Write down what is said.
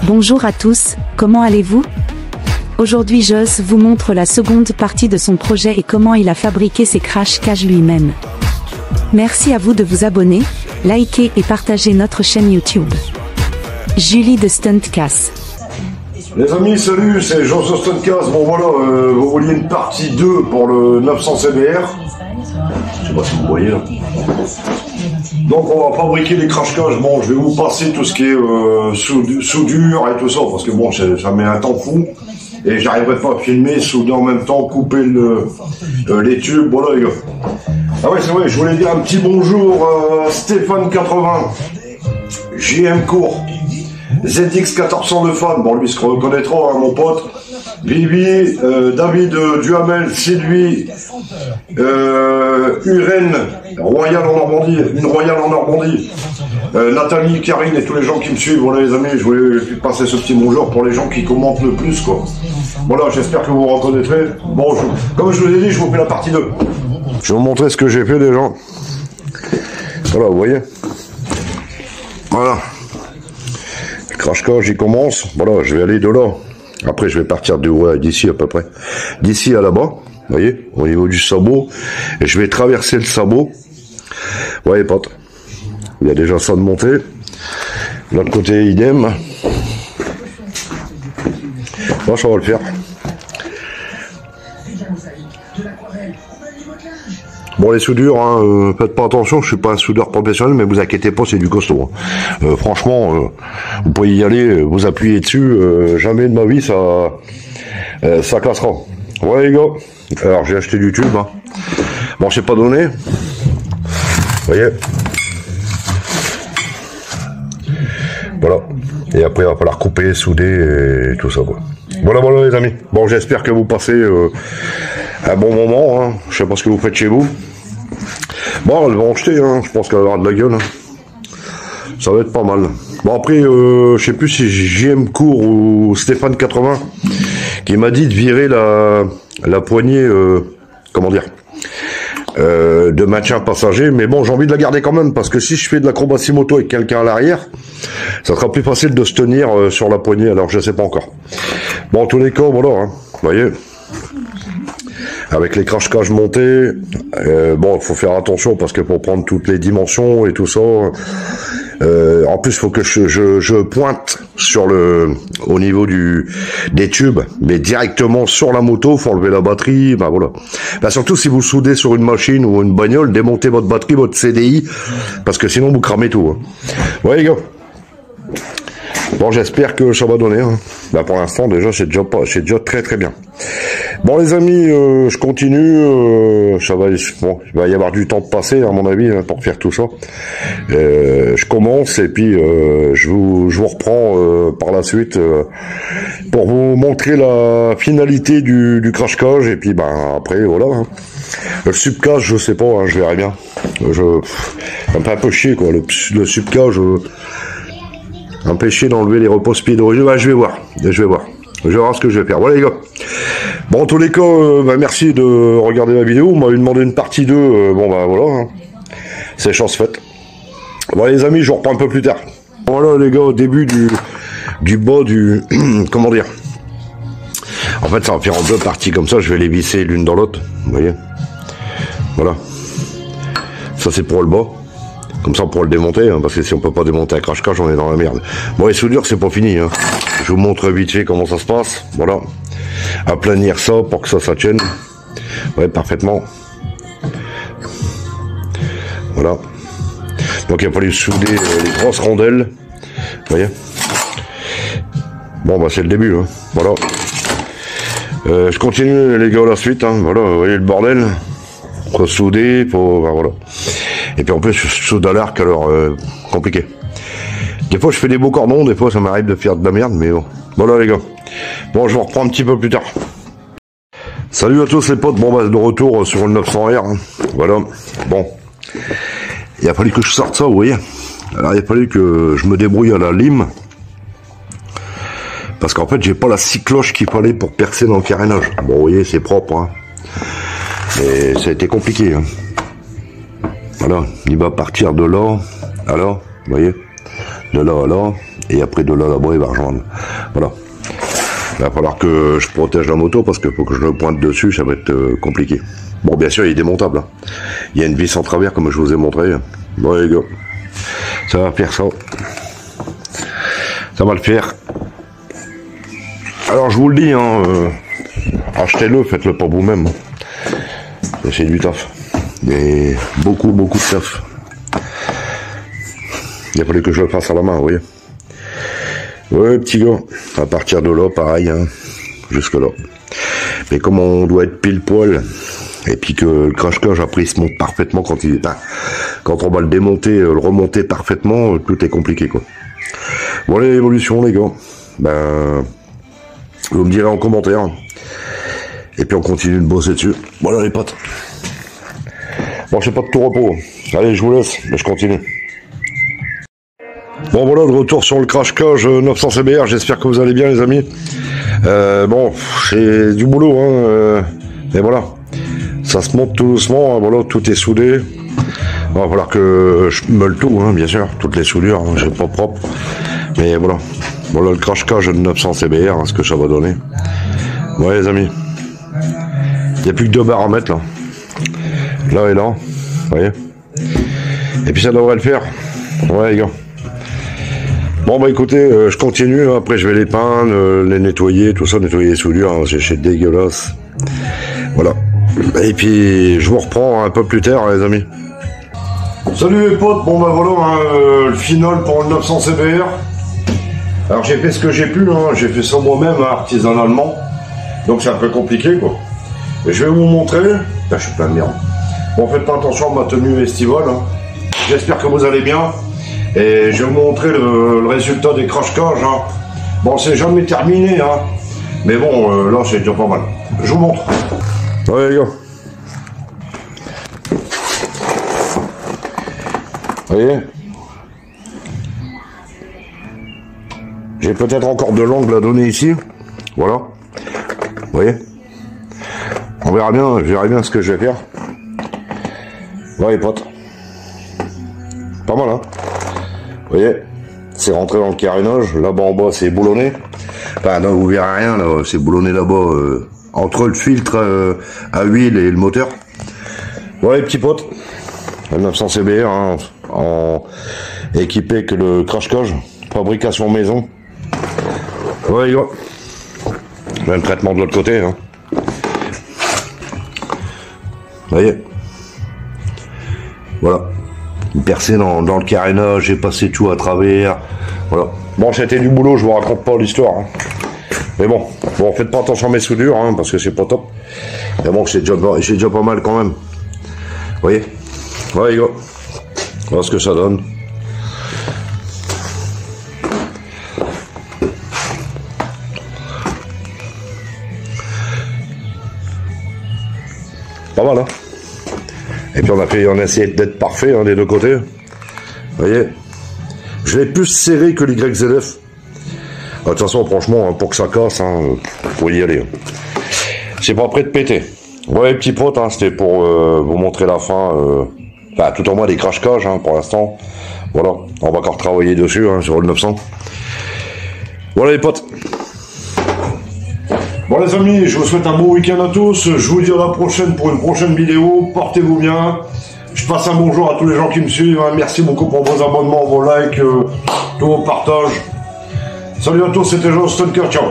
Bonjour à tous, comment allez-vous? Aujourd'hui Joss vous montre la seconde partie de son projet et comment il a fabriqué ses crash cages lui-même. Merci à vous de vous abonner, liker et partager notre chaîne YouTube. Julie de Stuntcast. Les amis, salut, c'est Joss de Stuntcast. Bon voilà, vous vouliez une partie 2 pour le 900 CBR. Je sais pas si vous voyez là. Donc on va fabriquer des crash cages. Bon, je vais vous passer tout ce qui est soudure et tout ça, parce que bon, ça met un temps fou. Et j'arriverai pas à filmer, souder en même temps, couper les tubes, voilà les gars. Ah ouais, c'est vrai, je voulais dire un petit bonjour à Stéphane 80, JM Court, ZX 1400 de fan, bon lui se reconnaîtra, hein, mon pote, Vivi, David Duhamel, Sylvie, Uren, Royal en Normandie, une Royale en Normandie, Nathalie, Karine et tous les gens qui me suivent, voilà les amis, je voulais passer ce petit bonjour pour les gens qui commentent le plus quoi. Voilà, j'espère que vous reconnaîtrez. Bon, comme je vous ai dit, je vous fais la partie 2. Je vais vous montrer ce que j'ai fait déjà. Voilà, vous voyez. Voilà. Le crash cage, il commence. Voilà, je vais aller de là. Après, je vais partir d'ici à peu près. D'ici à là-bas, vous voyez, au niveau du sabot. Et je vais traverser le sabot. Vous voyez, pote. Il y a déjà ça de montée. De l'autre côté, idem. Bon, ça va le faire. Bon, les soudures, hein, faites pas attention, je suis pas un soudeur professionnel, mais vous inquiétez pas, c'est du costaud. Hein. Franchement, vous pouvez y aller, vous appuyez dessus, jamais de ma vie ça cassera. Ouais les gars, alors j'ai acheté du tube. Hein. Bon, je sais pas donné. Vous voyez. Voilà. Et après, il va falloir couper, souder et tout ça, quoi. Voilà, voilà, les amis. Bon, j'espère que vous passez un bon moment. Hein. Je sais pas ce que vous faites chez vous. Bon, elle va en jeter, hein. Je pense qu'elle aura de la gueule. Hein. Ça va être pas mal. Bon, après, je sais plus si JM Court ou Stéphane 80 qui m'a dit de virer la poignée, comment dire, de maintien passager, mais bon, j'ai envie de la garder quand même, parce que si je fais de l'acrobatie moto avec quelqu'un à l'arrière, ça sera plus facile de se tenir sur la poignée, alors je sais pas encore. Bon, en tous les cas, voilà, hein, vous voyez, avec les crash cages montés, bon, il faut faire attention, parce que pour prendre toutes les dimensions et tout ça, en plus, il faut que je pointe au niveau des tubes, mais directement sur la moto, faut enlever la batterie, ben voilà. Ben surtout si vous soudez sur une machine ou une bagnole, démontez votre batterie, votre CDI, parce que sinon vous cramez tout. Hein. Ouais les gars. Bon, j'espère que ça va donner. Hein. Ben, pour l'instant, déjà, c'est déjà très très bien. Bon les amis, je continue, bon, il va y avoir du temps de passer à mon avis hein, pour faire tout ça. Je commence et puis je vous reprends par la suite pour vous montrer la finalité du crash cage et puis ben après voilà. Hein. Le subcage, je sais pas, hein, je verrai bien. Ça me fait un peu chier quoi, le subcage. Un peu chier d'enlever les repose-pieds d'origine. Ben, je vais voir. Je vais voir ce que je vais faire. Voilà les gars. Bon, en tous les cas, bah, merci de regarder la vidéo. Vous m'avez demandé une partie 2. Bon, bah voilà. Hein. C'est chance faite. Bon, les amis, je vous reprends un peu plus tard. Voilà les gars, au début du bas du... comment dire. En fait, ça va faire en deux parties comme ça. Je vais les visser l'une dans l'autre. Vous voyez. Voilà. Ça, c'est pour le bas. Comme ça, on pourra le démonter, hein, parce que si on peut pas démonter un crash cage, on est dans la merde. Bon, les soudures, c'est pas fini. Hein. Je vous montre vite fait comment ça se passe. Voilà. Aplanir ça pour que ça tienne. Ouais, parfaitement. Voilà. Donc, il a fallu souder les grosses rondelles. Vous voyez. Bon, bah, c'est le début. Hein. Voilà. Je continue, les gars, la suite. Hein. Voilà, vous voyez le bordel. Faut souder, faut... Ben, voilà. Et puis en plus, je soude à l'arc, alors compliqué. Des fois, je fais des beaux cordons, des fois, ça m'arrive de faire de la merde, mais bon. Voilà, les gars. Bon, je vous reprends un petit peu plus tard. Salut à tous les potes. Bon, bah, de retour sur le 900R. Hein. Voilà. Bon. Il a fallu que je sorte ça, vous voyez. Alors, il a fallu que je me débrouille à la lime. Parce qu'en fait, j'ai pas la scie cloche qu'il fallait pour percer dans le carénage. Bon, vous voyez, c'est propre, hein. Mais ça a été compliqué, hein. Voilà, il va partir de là, alors, vous voyez, de là à là, et après de là là-bas il va rejoindre. Voilà. Il va falloir que je protège la moto parce que faut que je me pointe dessus, ça va être compliqué. Bon, bien sûr, il est démontable. Hein. Il y a une vis en travers comme je vous ai montré. Bon les gars, ça va faire ça. Ça va le faire. Alors je vous le dis, hein, achetez-le, faites-le pas vous-même. C'est du taf. Et beaucoup de taf. Il a fallu que je le fasse à la main, vous voyez. Ouais, petit gars. À partir de là, pareil, hein, jusque là. Mais comme on doit être pile poil, et puis que le crash-cage après il se monte parfaitement quand il est, quand on va le démonter, le remonter parfaitement, tout est compliqué quoi. Voilà l'évolution les gars. Ben, vous me direz en commentaire. Et puis on continue de bosser dessus. Voilà les potes. Bon, je sais pas de tout repos. Allez, je vous laisse, mais je continue. Bon voilà, de retour sur le crash-cage 900 CBR, j'espère que vous allez bien les amis. Bon, c'est du boulot, hein, et voilà. Ça se monte tout doucement, hein, voilà, tout est soudé. Il va falloir que je meule tout, hein, bien sûr, toutes les soudures, hein, j'ai pas propre. Mais voilà, voilà le crash-cage 900 CBR, hein, ce que ça va donner. Ouais les amis, il n'y a plus que 2 barres à mettre là. Là et là, vous voyez. Et puis ça devrait le faire. Ouais les gars. Bon bah écoutez, je continue, après je vais les peindre, les nettoyer, tout ça, nettoyer les soudures, hein, c'est dégueulasse. Voilà. Et puis je vous reprends un peu plus tard les amis. Salut les potes, bon bah voilà, hein, le final pour le 900 CBR. Alors j'ai fait ce que j'ai pu, hein, j'ai fait ça moi-même, hein, artisanalement. Donc c'est un peu compliqué quoi. Et je vais vous montrer. Putain, je suis plein de merde. Bon, faites pas attention à ma tenue estivale. Hein. J'espère que vous allez bien. Et je vais vous montrer le résultat des crash-cages. Hein. Bon, c'est jamais terminé, hein. Mais bon, là, c'est déjà pas mal. Je vous montre. Ouais, les gars. Vous voyez? J'ai peut-être encore de l'angle à donner ici. Voilà. Vous voyez? On verra bien, je verrai bien ce que je vais faire. Ouais, les potes. Pas mal, hein? Vous voyez, c'est rentré dans le carénage. Là-bas en bas, c'est boulonné. Enfin, non, vous verrez rien, là. C'est boulonné là-bas, entre le filtre à huile et le moteur. Voilà, les petits potes. Le 900 CBR, hein, équipé que le crash-cage. Fabrication maison. Ouais, les gars. Même traitement de l'autre côté, hein. Vous voyez. Voilà. Percé dans le carénage, j'ai passé tout à travers. Voilà. Bon, c'était du boulot, je vous raconte pas l'histoire. Hein. Mais bon, faites pas attention à mes soudures, hein, parce que c'est pas top. Mais bon, j'ai déjà pas mal quand même. Vous voyez. Ouais, les gars. Voilà ce que ça donne. Pas mal, hein. Et puis on a essayé d'être parfait, hein, des deux côtés. Vous voyez. Je l'ai plus serré que l'YZF. De toute façon, franchement, hein, pour que ça casse, hein, faut y aller. C'est pas prêt de péter. Ouais, petits potes, hein, c'était pour vous montrer la fin. Enfin, tout en moins des crash-cages, hein, pour l'instant. Voilà, on va encore travailler dessus, hein, sur le 900. Voilà les potes. Bon les amis, je vous souhaite un bon week-end à tous. Je vous dis à la prochaine pour une prochaine vidéo. Portez-vous bien. Je passe un bonjour à tous les gens qui me suivent. Merci beaucoup pour vos abonnements, vos likes, tous vos partages. Salut à tous, c'était Jean Stalker. Ciao.